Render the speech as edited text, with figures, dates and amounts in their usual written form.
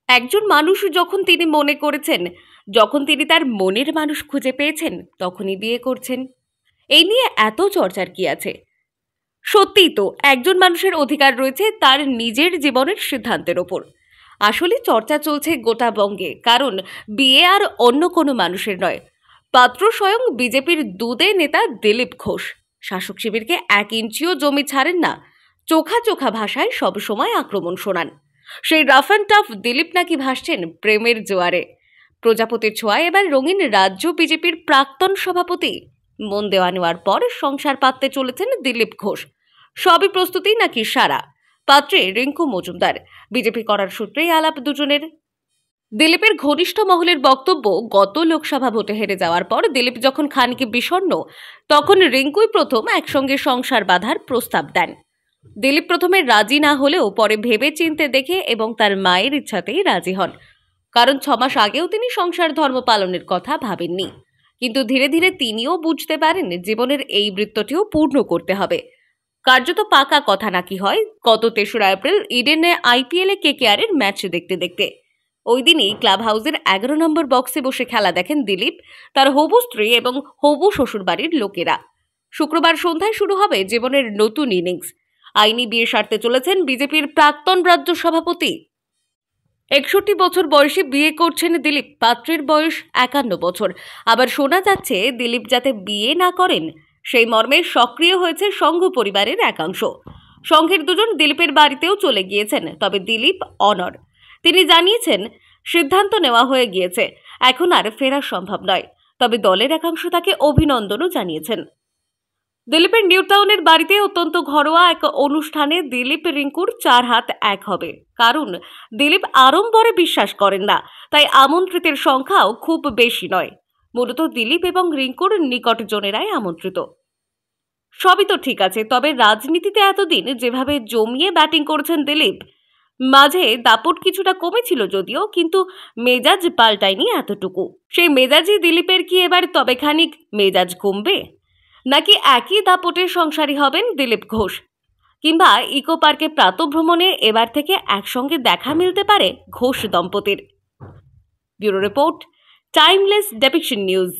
একজন মানুষ যখন তিনি মনে করেছেন, যখন তিনি তার মনের মানুষ খুঁজে পেয়েছেন, তখনই বিয়ে করছেন। এই নিয়ে এত চর্চার কি আছে? সত্যিই তো, একজন মানুষের অধিকার রয়েছে তার নিজের জীবনের সিদ্ধান্তের ওপর। আসলে চর্চা চলছে গোটা বঙ্গে, কারণ বিয়ে আর অন্য কোনো মানুষের নয়, পাত্র স্বয়ং বিজেপির দুদে নেতা দিলীপ ঘোষ। শাসক শিবিরকে 1 ইঞ্চিও জমি ছাড়েন না, চোখা চোখা ভাষায় সবসময় আক্রমণ শোনান। সেই রাফ অ্যান্ড টাফ দিলীপ নাকি ভাসছেন প্রেমের জোয়ারে। প্রজাপতির ছোঁয়ায় এবার রঙিন রাজ্য বিজেপির প্রাক্তন সভাপতি। মন দেওয়া নেওয়ার পর সংসার পাততে চলেছেন দিলীপ ঘোষ। সবই প্রস্তুতি নাকি সারা? পাত্রে রিঙ্কু মজুমদার। বিজেপি করার সূত্রেই আলাপ দুজনের। দিলীপের ঘনিষ্ঠ মহলের বক্তব্য, গত লোকসভা ভোটে হেরে যাওয়ার পর দিলীপ যখন খানিকে বিষণ্ণ, তখন রিঙ্কুই প্রথম একসঙ্গে সংসার বাঁধার প্রস্তাব দেন। দিলীপ প্রথমে রাজি না হলেও পরে ভেবে চিনতে দেখে এবং তার মায়ের ইচ্ছাতেই রাজি হন। কারণ 6 মাস আগেও তিনি সংসার ধর্ম পালনের কথা ভাবেননি। কিন্তু ধীরে ধীরে তিনিও বুঝতে পারেন জীবনের এই বৃত্তটিও পূর্ণ করতে হবে। কার্যত পাকা কথা নাকি হয় গত 3রা এপ্রিল ইডেনে আইপিএলে কেকেআরের ম্যাচ দেখতে দেখতে। ওই দিনই ক্লাব হাউসের 11 নম্বর বক্সে বসে খেলা দেখেন দিলীপ, তার হবু স্ত্রী এবং হবু শ্বশুরবাড়ির লোকেরা। শুক্রবার সন্ধ্যায় শুরু হবে জীবনের নতুন ইনিংস। আইনি বিয়ে সারতে চলেছেন বিজেপির প্রাক্তন রাজ্য সভাপতি। 61 বছর বয়সে বিয়ে করছেন দিলীপ। পাত্রের বয়স 51 বছর। আবার শোনা যাচ্ছে দিলীপ যাতে বিয়ে না করেন সেই মর্মে সক্রিয় হয়েছে সংঘ পরিবারের একাংশ। সংঘের দুজন দিলীপের বাড়িতেও চলে গিয়েছেন, তবে দিলীপ অনড়। তিনি জানিয়েছেন সিদ্ধান্ত নেওয়া হয়ে গিয়েছে, এখন আর ফেরা সম্ভব নয়। তবে দলের একাংশ তাকে অভিনন্দনও জানিয়েছেন। দিলীপের নিউ টাউনের বাড়িতে অত্যন্ত ঘরোয়া এক অনুষ্ঠানে দিলীপ রিঙ্কুর 4 হাত এক হবে। কারণ দিলীপ আড়ম্বরে বিশ্বাস করেন না, তাই আমন্ত্রিতের সংখ্যাও খুব বেশি নয়। মূলত দিলীপ এবং রিঙ্কুর নিকটজনেরাই আমন্ত্রিত। সবই তো ঠিক আছে, তবে রাজনীতিতে এতদিন যেভাবে জমিয়ে ব্যাটিং করেছেন দিলীপ, মাঝে দাপট কিছুটা কমেছিল যদিও, কিন্তু মেজাজ পাল্টায়নি এতটুকু। সেই মেজাজে দিলীপের কি এবার তবে খানিক মেজাজ কমবে? নাকি একই দাপটে সংসারী হবেন দিলীপ ঘোষ? কিংবা ইকো পার্কে প্রাতঃভ্রমণে এবার থেকে একসঙ্গে দেখা মিলতে পারে ঘোষ দম্পতির? Bureau report, timeless depiction news.